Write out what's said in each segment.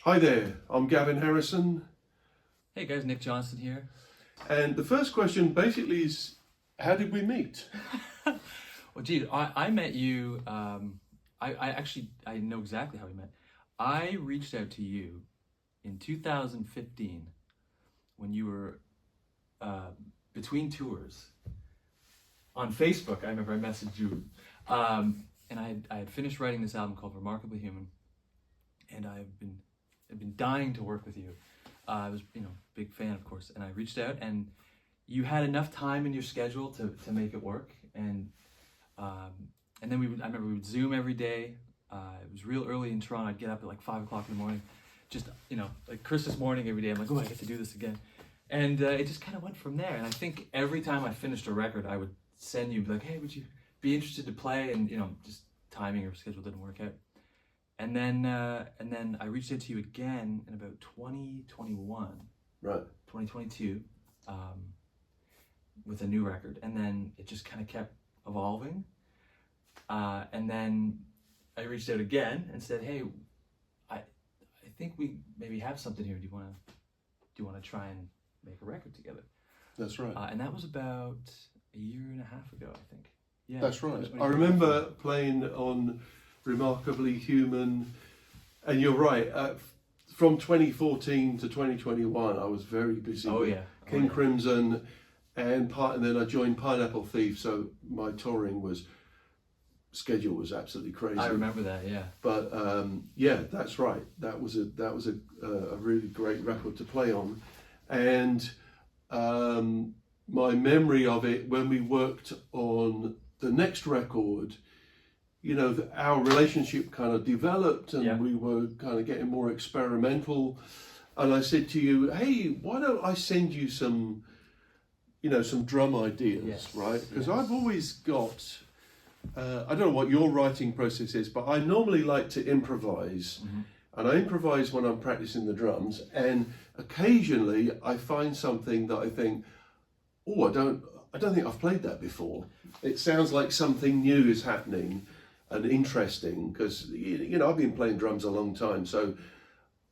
Hi there, I'm Gavin Harrison, Hey guys, Nick Johnston here. and the first question basically is, how did we meet? Well, geez, I met you. I know exactly how we met. I reached out to you in 2015 when you were between tours on Facebook. I remember I messaged you, and I had finished writing this album called Remarkably Human, and I've been dying to work with you. I was, big fan, of course, and I reached out, and you had enough time in your schedule to make it work, and then I remember we would Zoom every day. It was real early in Toronto. I'd get up at like 5 o'clock in the morning, just like Christmas morning every day. I'm like, oh, I get to do this again, and it just kind of went from there. And I think every time I finished a record, I would send you like, hey, would you be interested to play? And just timing or schedule didn't work out. And then I reached out to you again in about 2021, Right. 2022, with a new record. And then it just kind of kept evolving. And then I reached out again and said, hey, I think we maybe have something here. Do you want to try and make a record together? That's right. And that was about a year and a half ago, I think. Yeah, That's right. I remember playing on Remarkably Human, and you're right. From 2014 to 2021, I was very busy with King Crimson, and then I joined Pineapple Thief. So my touring schedule was absolutely crazy. I remember that, yeah. But that's right. That was a really great record to play on, and my memory of it when we worked on the next record, our relationship kind of developed, and we were kind of getting more experimental. And I said to you, hey, why don't I send you some drum ideas, right? Because I've always got, I don't know what your writing process is, but I normally like to improvise. Mm-hmm. And I improvise when I'm practicing the drums. And occasionally I find something that I think, oh, I don't think I've played that before. It sounds like something new is happening and interesting, because I've been playing drums a long time, so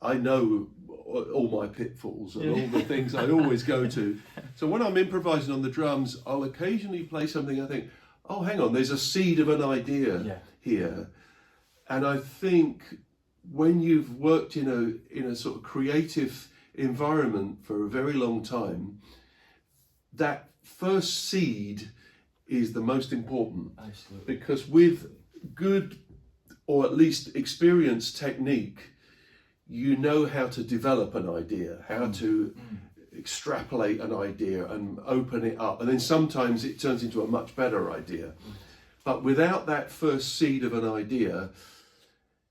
I know all my pitfalls and all the things I always go to. So when I'm improvising on the drums, I'll occasionally play something I think, oh, hang on, there's a seed of an idea here. And I think when you've worked in a sort of creative environment for a very long time, that first seed is the most important. Absolutely. Because with good, or at least experienced technique, you know how to develop an idea, how to extrapolate an idea and open it up, and then sometimes it turns into a much better idea. But without that first seed of an idea,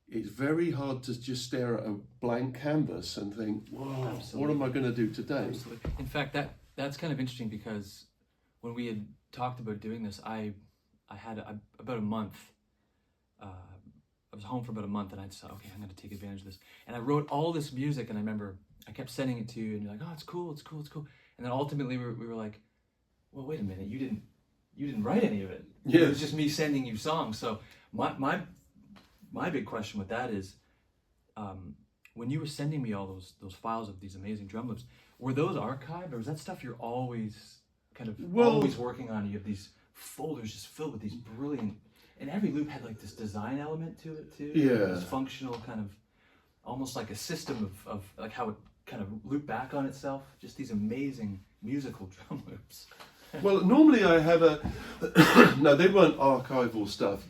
it's very hard to just stare at a blank canvas and think, wow, what am I going to do today? Absolutely. In fact, that's kind of interesting, because when we had talked about doing this, I had about a month. I was home for about a month, and I decided, okay, I'm going to take advantage of this. And I wrote all this music, and I remember I kept sending it to you, and you're like, oh, it's cool. And then ultimately we were like, well, wait a minute, you didn't write any of it. Yeah. It was just me sending you songs. So my big question with that is, when you were sending me all those files of these amazing drum loops, were those archived, or was that stuff you're always always working on? You have these folders just filled with these brilliant, and every loop had like this design element to it too. Yeah. This functional kind of, almost like a system of like how it kind of looped back on itself. Just these amazing musical drum loops. Well, normally I have no, they weren't archival stuff.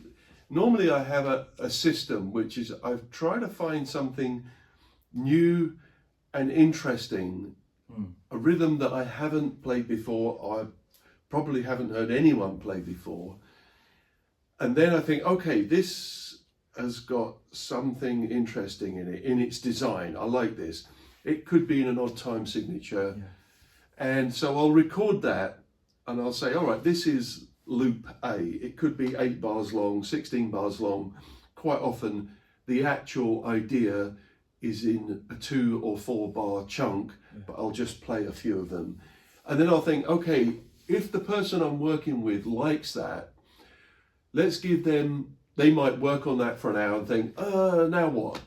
Normally I have a system, which is I've tried to find something new and interesting, a rhythm that I haven't played before, or I probably haven't heard anyone play before. And then I think, okay, this has got something interesting in it, in its design. I like this. It could be in an odd time signature. Yeah. And so I'll record that, and I'll say, all right, this is loop A. It could be 8 bars long, 16 bars long. Quite often the actual idea is in a 2 or 4 bar chunk, but I'll just play a few of them. And then I'll think, okay, if the person I'm working with likes that, let's give them, they might work on that for an hour and think, now what?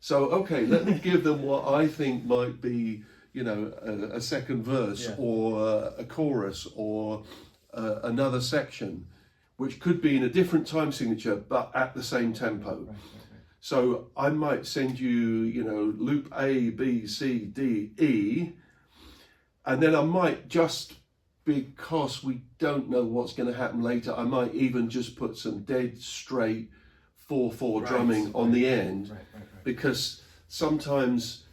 So, okay, let me give them what I think might be, you know, a second verse Yeah. or a chorus or another section, which could be in a different time signature, but at the same tempo. Right. So I might send you, you know, loop A, B, C, D, E, and then I might just, because we don't know what's going to happen later, I might even just put some dead straight 4/4 drumming on the end, because sometimes,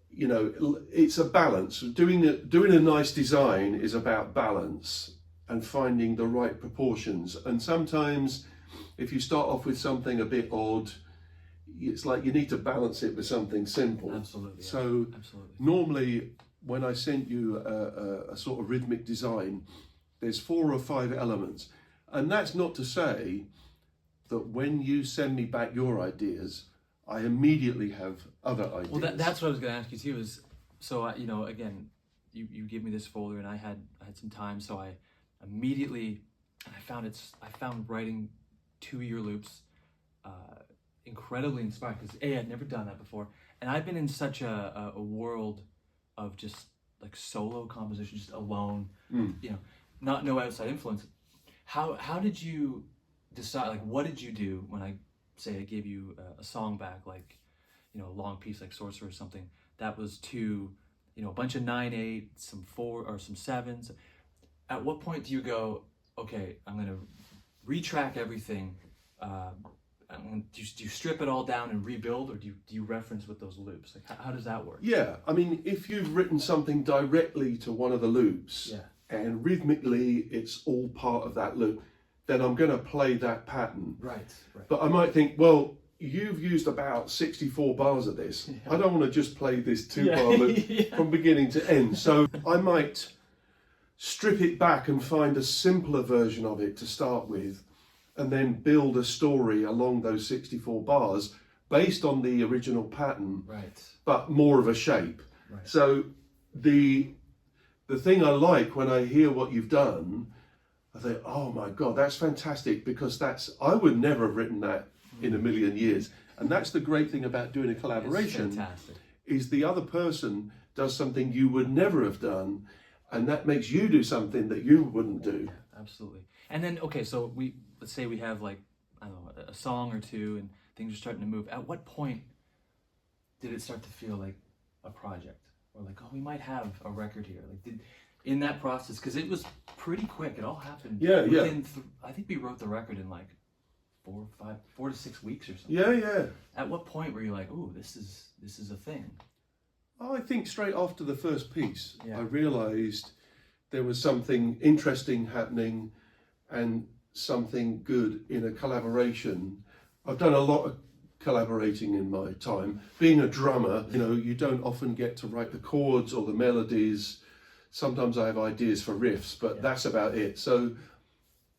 you know, it's a balance. Doing a nice design is about balance and finding the right proportions. And sometimes, if you start off with something a bit odd, it's like you need to balance it with something simple. Absolutely. So Absolutely. normally, when I sent you a sort of rhythmic design, there's 4 or 5 elements. And that's not to say that when you send me back your ideas, I immediately have other ideas. Well, that's what I was going to ask you too. Is so you know, again, you give me this folder, and I had some time, so I immediately, and I found writing 2-year loops incredibly inspiring, because I'd never done that before, and I've been in such a world of just like solo composition, just alone, you know, no outside influence. How did you decide, like, what did you do when I gave you a song back, like, you know, a long piece like Sorcerer or something, that was to, you know, a bunch of 9/8, some 4 or some 7s. At what point do you go, okay, I'm going to retrack everything? Do you strip it all down and rebuild, or do you reference with those loops? Like, how does that work? Yeah, I mean, if you've written something directly to one of the loops, and rhythmically it's all part of that loop, then I'm going to play that pattern. Right. But I might think, well, you've used about 64 bars of this. I don't want to just play this 2-bar loop from beginning to end. So I might strip it back and find a simpler version of it to start with, and then build a story along those 64 bars based on the original pattern, but more of a shape. So the thing I like when I hear what you've done, I think, oh my God, that's fantastic, because I would never have written that in a million years. And that's the great thing about doing a collaboration, is the other person does something you would never have done, and that makes you do something that you wouldn't do. Yeah, absolutely. And then, okay, so let's say we have, like, I don't know, a song or two, and things are starting to move. At what point did it start to feel like a project? Or like, oh, we might have a record here. Like, in that process, because it was pretty quick. It all happened. Within I think we wrote the record in like 4 to 6 weeks or something. Yeah. At what point were you like, oh, this is a thing? I think straight after the first piece, I realised there was something interesting happening and something good in a collaboration. I've done a lot of collaborating in my time. Being a drummer, you know, you don't often get to write the chords or the melodies. Sometimes I have ideas for riffs, but that's about it. So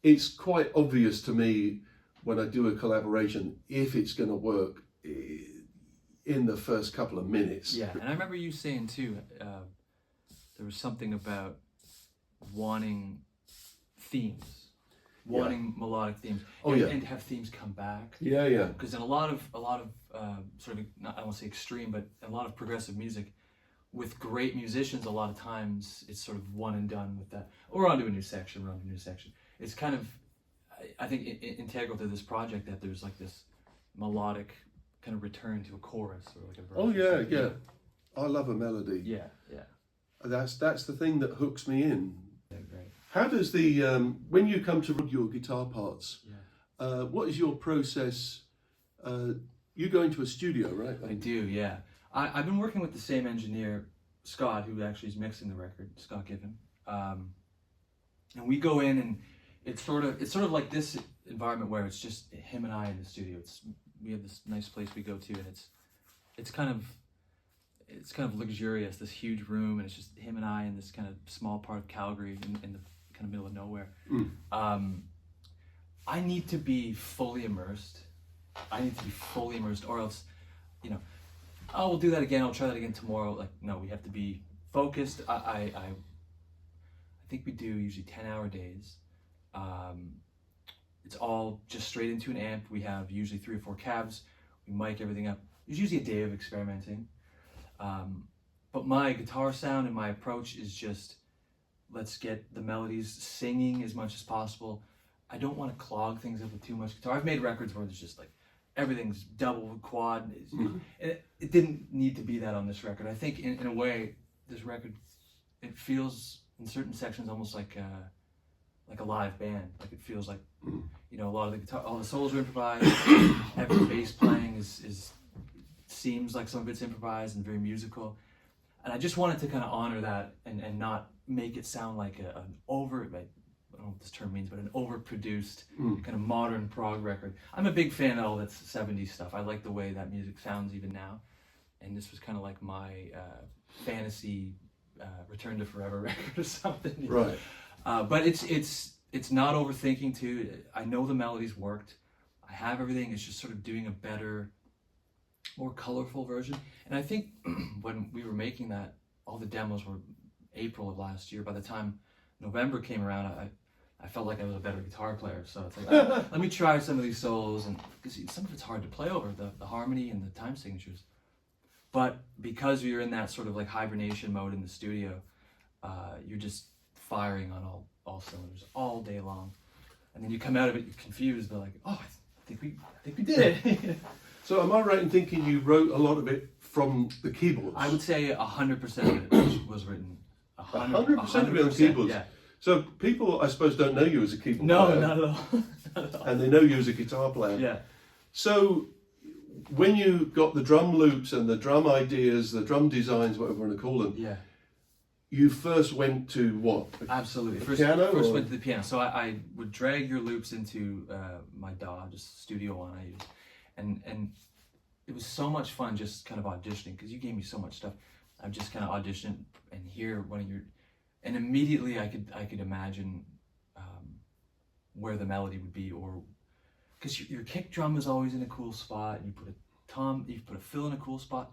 it's quite obvious to me when I do a collaboration if it's going to work in the first couple of minutes. Yeah, and I remember you saying too, there was something about wanting themes, melodic themes, and have themes come back. Yeah. Because in a lot of sort of, I don't want to say extreme, but a lot of progressive music, with great musicians, a lot of times it's sort of one and done with that. Or on to a new section, It's kind of, I think, integral to this project that there's like this melodic kind of return to a chorus or like a verse. Oh yeah. I love a melody. Yeah. That's the thing that hooks me in. Yeah, great. How does when you come to your guitar parts, what is your process? You go into a studio, right? I do, yeah. I've been working with the same engineer, Scott, who actually is mixing the record, Scott Given. And we go in, and it's sort of like this environment where it's just him and I in the studio. We have this nice place we go to, and it's kind of luxurious, this huge room, and it's just him and I in this kind of small part of Calgary in the kind of middle of nowhere. I need to be fully immersed. Or else, you know, oh, we'll do that again, I'll try that again tomorrow. Like, no, we have to be focused. I think we do usually 10-hour days. It's all just straight into an amp. We have usually 3 or 4 cabs. We mic everything up. there's usually a day of experimenting. But my guitar sound and my approach is just, let's get the melodies singing as much as possible. I don't want to clog things up with too much guitar. I've made records where there's just like, everything's double, quad. It didn't need to be that on this record. I think in a way, this record, it feels in certain sections almost like a live band. Like it feels like, you know, a lot of the guitar, all the solos are improvised. Every bass playing is seems like some of it's improvised and very musical. And I just wanted to kind of honor that and not make it sound like an over, like, I don't know what this term means, but an overproduced kind of modern prog record. I'm a big fan of all that 70s stuff. I like the way that music sounds even now. And this was kind of like my fantasy Return to Forever record or something. Right. But it's not overthinking too. I know the melodies worked. I have everything. It's just sort of doing a better, more colorful version. And I think when we were making that, all the demos were April of last year. By the time November came around, I felt like I was a better guitar player. So it's like, let me try some of these solos, and because some of it's hard to play over, the harmony and the time signatures. But because you're in that sort of like hibernation mode in the studio, you're just firing on all cylinders all day long, and then you come out of it confused, but like, oh, I think we did it. So am I right in thinking you wrote a lot of it from the keyboards? I would say 100% of it was written. 100% of it on keyboards. Yeah. So people, I suppose, don't know you as a keyboard No, player. not at all. Not at all. And they know you as a guitar player. Yeah. So when you got the drum loops and the drum ideas, the drum designs, whatever you want to call them, Yeah. you first went to what? Absolutely. The First piano, went to the piano. So I would drag your loops into my DAW, just Studio One I used, and it was so much fun just kind of auditioning, because you gave me so much stuff. I would just kind of audition and hear one of your, and immediately I could imagine where the melody would be, or because your kick drum is always in a cool spot, and you put a fill in a cool spot.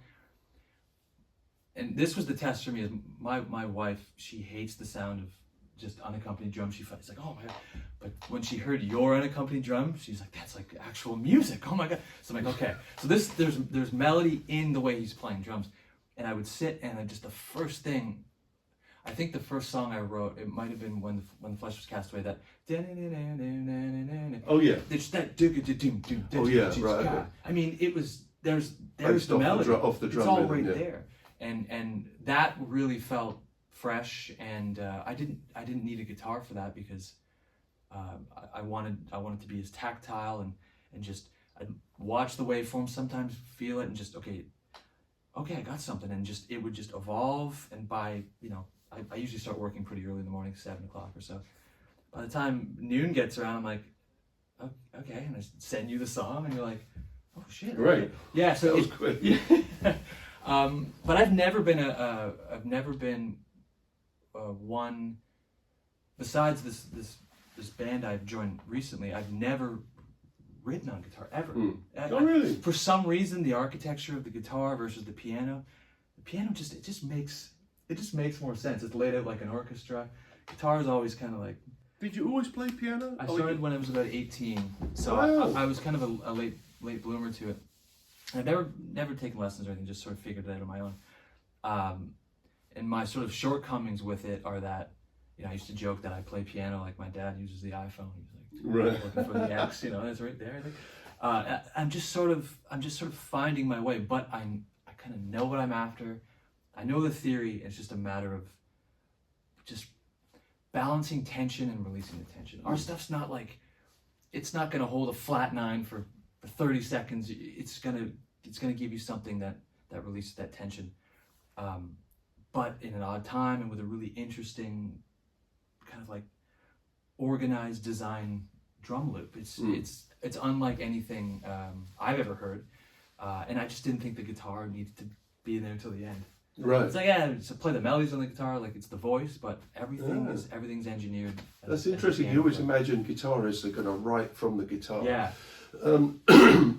And this was the test for me. Is my wife, she hates the sound of just unaccompanied drum. She's like, oh my God. But when she heard your unaccompanied drum, she's like, that's like actual music. Oh my God. So I'm like, okay. So there's melody in the way he's playing drums. And I would sit, and just the first thing, I think the first song I wrote, it might have been when the Flesh Was Cast Away, that oh yeah, there's that oh yeah, right, okay. I mean, it was there's Based the melody off the drum it's all rhythm, right yeah. there, and that really felt fresh, and I didn't need a guitar for that, because I wanted to be as tactile and just I'd watch the waveform, sometimes feel it, and just okay, I got something, and just it would just evolve. And by, you know, I usually start working pretty early in the morning, 7 o'clock or so. By the time noon gets around, I'm like, okay, and I send you the song, and you're like, oh shit, Great. Okay. Yeah, so That was quick. Yeah. But I've never been one. Besides this band I've joined recently, I've never written on guitar ever. Oh really? For some reason, the architecture of the guitar versus the piano just makes more sense. It's laid out like an orchestra. Guitar is always kind of like. Did you always play piano? I started when I was about 18, so Wow. I was kind of a late bloomer to it. I've never taken lessons or anything, just sort of figured it out on my own. And my sort of shortcomings with it are that, you know, I used to joke that I play piano like my dad uses the iPhone. He's like, Right. looking for the X, you know, it's right there. I'm just sort of finding my way, but I kind of know what I'm after. I know the theory. It's just a matter of just balancing tension and releasing the tension. Our stuff's not like, it's not going to hold a flat 9 for 30 seconds. It's gonna give you something that releases that tension, but in an odd time and with a really interesting kind of like organized design drum loop. It's unlike anything I've ever heard, and I just didn't think the guitar needed to be in there until the end. Right. It's like, yeah, so play the melodies on the guitar, like it's the voice, but everything's engineered. That's interesting. You always imagine guitarists are going to write from the guitar. Yeah.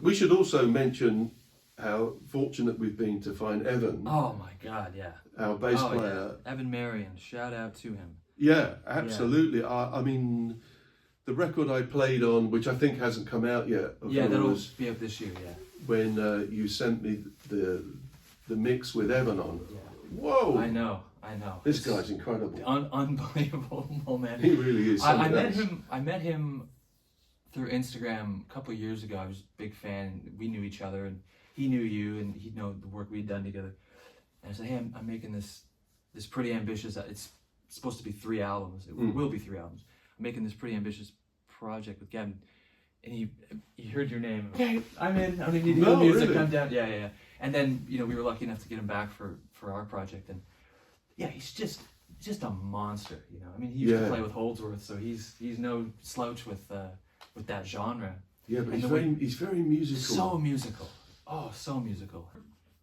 We should also mention how fortunate we've been to find Evan, Oh my God, yeah. our bass player. Yeah. Evan Marion, shout out to him. Yeah, absolutely. I mean, the record I played on, which I think hasn't come out yet. of Yeah, that'll yours, be up this year, yeah. when you sent me the mix with Evan on. Yeah. Whoa! I know. This guy's incredible. Unbelievable, man. He really is. I met him through Instagram a couple of years ago. I was a big fan. We knew each other, and he knew you, and he'd know the work we'd done together. And I said, "Hey, I'm making this pretty ambitious. It's supposed to be 3 albums. It will be 3 albums. I'm making this pretty ambitious project with Gavin." And he heard your name. Okay, I'm in. I need No, music. really? Come down. Yeah. And then we were lucky enough to get him back for our project, and yeah, he's just a monster. I mean, he used to play with Holdsworth, so he's no slouch with that genre. Yeah, but and he's very musical. So musical. Oh, so musical.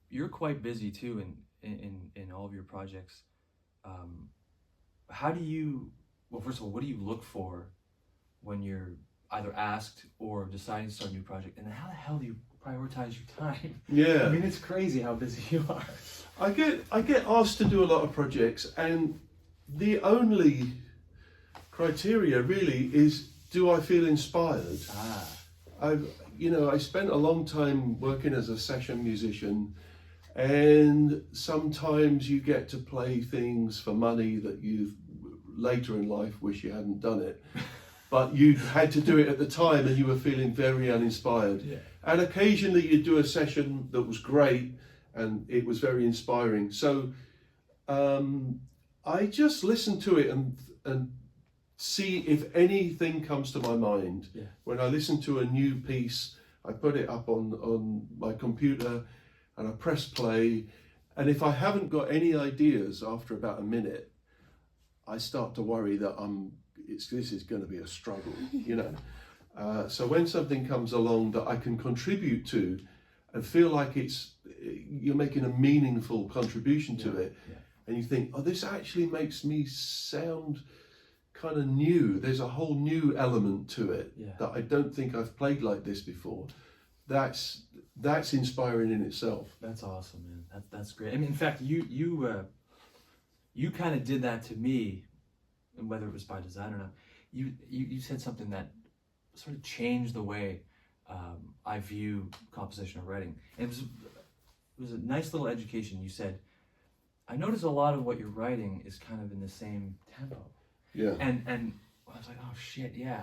You're quite busy too in all of your projects. How do you? Well, first of all, what do you look for when you're either asked or deciding to start a new project? And then how the hell do you prioritize your time? Yeah. I mean, it's crazy how busy you are. I get asked to do a lot of projects, and the only criteria really is, do I feel inspired? I spent a long time working as a session musician, and sometimes you get to play things for money that you later in life wish you hadn't done it. But you had to do it at the time and you were feeling very uninspired. Yeah. And occasionally you'd do a session that was great and it was very inspiring. So I just listen to it and see if anything comes to my mind. Yeah. When I listen to a new piece, I put it up on my computer and I press play. And if I haven't got any ideas after about a minute, I start to worry that this is going to be a struggle, So when something comes along that I can contribute to and feel like you're making a meaningful contribution to it, and you think, oh, this actually makes me sound kind of new. There's a whole new element to it that I don't think I've played like this before. That's inspiring in itself. That's awesome, man. That's great. I mean, in fact, you kind of did that to me. And whether it was by design or not, you said something that sort of changed the way I view composition or writing. And it was a nice little education. You said, I notice a lot of what you're writing is kind of in the same tempo. Yeah. And I was like, oh shit, yeah,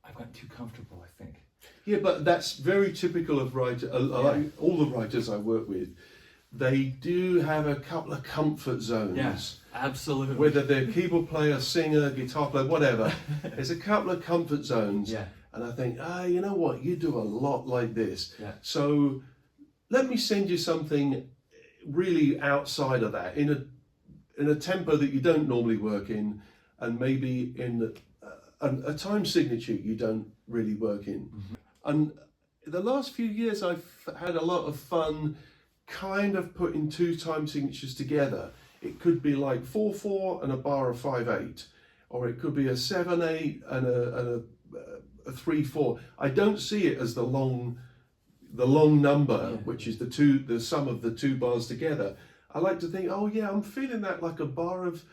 I've gotten too comfortable, I think. Yeah, but that's very typical of writers. Like all the writers I work with, they do have a couple of comfort zones. Yes, absolutely. Whether they're keyboard player, singer, guitar player, whatever. There's a couple of comfort zones. Yeah. And I think, you know what? You do a lot like this. Yeah. So let me send you something really outside of that, in a tempo that you don't normally work in, and maybe in a time signature you don't really work in. Mm-hmm. And the last few years I've had a lot of fun kind of putting 2 time signatures together. It could be like 4/4 and a bar of 5/8, or it could be a 7/8 and a 3/4. I don't see it as the long number, which is the sum of the 2 bars together. I like to think, oh yeah, I'm feeling that like a bar of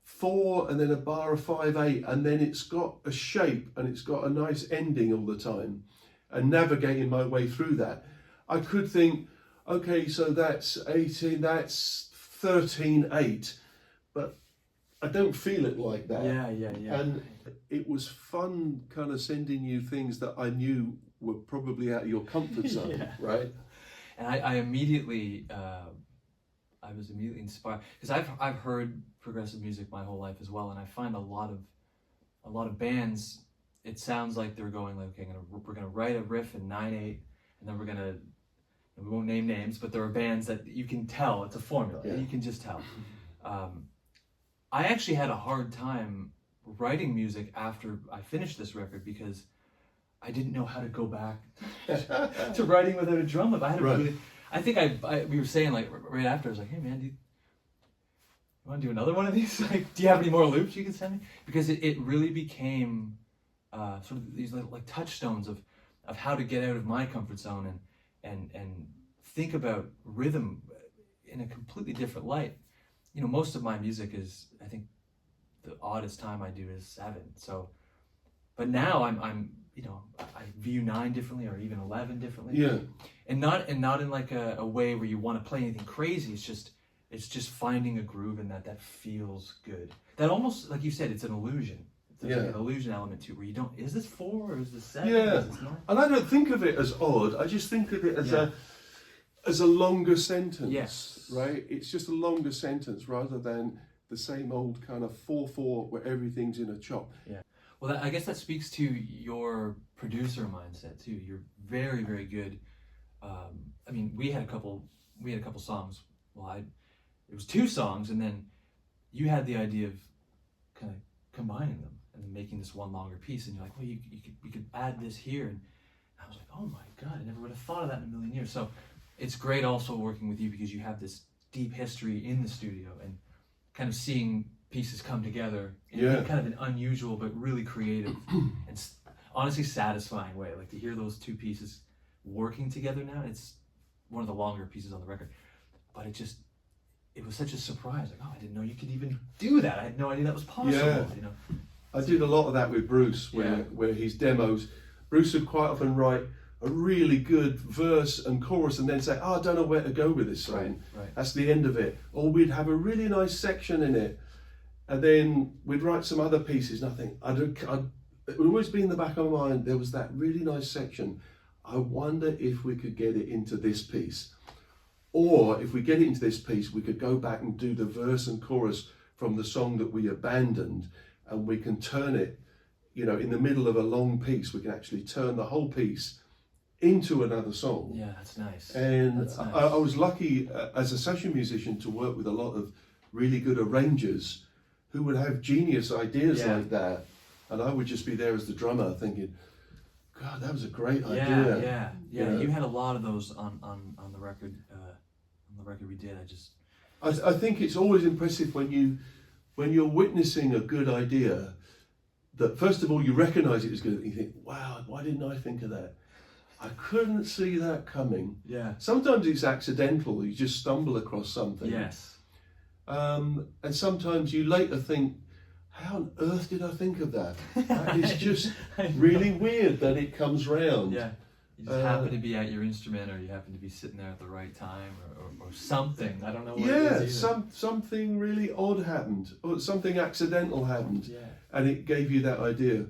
4 and then a bar of 5/8, and then it's got a shape and it's got a nice ending all the time, and navigating my way through that. I could think, okay, so that's 18, that's 13/8, but I don't feel it like that. Yeah. And it was fun kind of sending you things that I knew were probably out of your comfort zone, right? And I immediately, I was immediately inspired, because I've heard progressive music my whole life as well, and I find a lot of bands, it sounds like they're going like, okay, we're gonna write a riff in 9/8, and then we won't name names, but there are bands that you can tell it's a formula. You can just tell. I actually had a hard time writing music after I finished this record, because I didn't know how to go back to writing without a drum loop. I think we were saying, like, right after, I was like, hey man, you want to do another one of these? Like, do you have any more loops you can send me? Because it really became sort of these like touchstones of how to get out of my comfort zone and think about rhythm in a completely different light. Most of my music is, I think the oddest time I do is 7. So, but now I'm you know, I view 9 differently or even 11 differently. Yeah. And not in like a way where you want to play anything crazy. It's just finding a groove and that feels good. That almost, like you said, it's an illusion. There's like an illusion element to it where you don't, is this 4 or is this 7? Yeah. Is this 9? And I don't think of it as odd. I just think of it as a longer sentence. Yes. Right? It's just a longer sentence rather than the same old kind of 4/4 where everything's in a chop. Yeah. Well, I guess that speaks to your producer mindset too. You're very, very good. I mean, we had a couple songs. Well, it was 2 songs, and then you had the idea of kind of combining them and making this one longer piece. And you're like, well, we could add this here, and I was like, oh my God, I never would have thought of that in a million years. So it's great also working with you because you have this deep history in the studio and kind of seeing pieces come together in kind of an unusual but really creative and honestly satisfying way. Like to hear those 2 pieces working together now, it's one of the longer pieces on the record. But it was such a surprise. Like, oh, I didn't know you could even do that. I had no idea that was possible. Yeah. You know, I did a lot of that with Bruce, where his demos, Bruce would quite often write a really good verse and chorus and then say, oh, I don't know where to go with this song. Right. That's the end of it. Or we'd have a really nice section in it. And then we'd write some other pieces, and I think, it would always be in the back of my mind, there was that really nice section. I wonder if we could get it into this piece. Or if we get it into this piece, we could go back and do the verse and chorus from the song that we abandoned, and we can turn it, you know, in the middle of a long piece, we can actually turn the whole piece into another song. Yeah, that's nice. And that's nice. I was lucky as a session musician to work with a lot of really good arrangers who would have genius ideas like that. And I would just be there as the drummer thinking, God, that was a great idea. Yeah. You had a lot of those on the record. On the record we did. I think it's always impressive when you're witnessing a good idea, that first of all you recognise it as good, and you think, wow, why didn't I think of that? I couldn't see that coming. Yeah. Sometimes it's accidental, you just stumble across something. Yes. And sometimes you later think, how on earth did I think of that? That is just really weird that it comes round. Yeah. You just happen to be at your instrument, or you happen to be sitting there at the right time, or something. I don't know what it is either. Something really odd happened, or something accidental happened, Yeah. and it gave you that idea.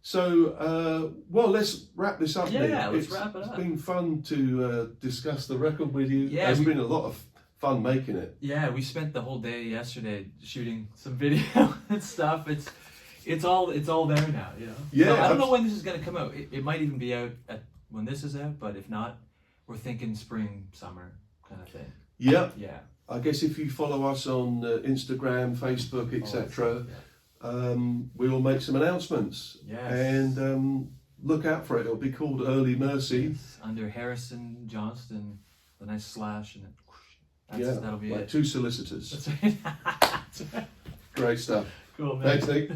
So, well, let's wrap this up. Yeah, let's wrap it up. It's been fun to discuss the record with you. Yeah, It's been a lot of fun making it. Yeah, we spent the whole day yesterday shooting some video and stuff. It's all there now, you know. Yeah. So I don't know when this is going to come out. It might even be out when this is out, but if not, we're thinking spring, summer kind of thing. Yep. Yeah. I guess if you follow us on Instagram, Facebook, etc., we will make some announcements. Yes. And look out for it. It'll be called Early Mercy. Yes. Under Harrison, Johnston, the nice slash, and then that'll be like it. 2 solicitors. That's right. Great stuff. Cool, man. Thanks, Nick.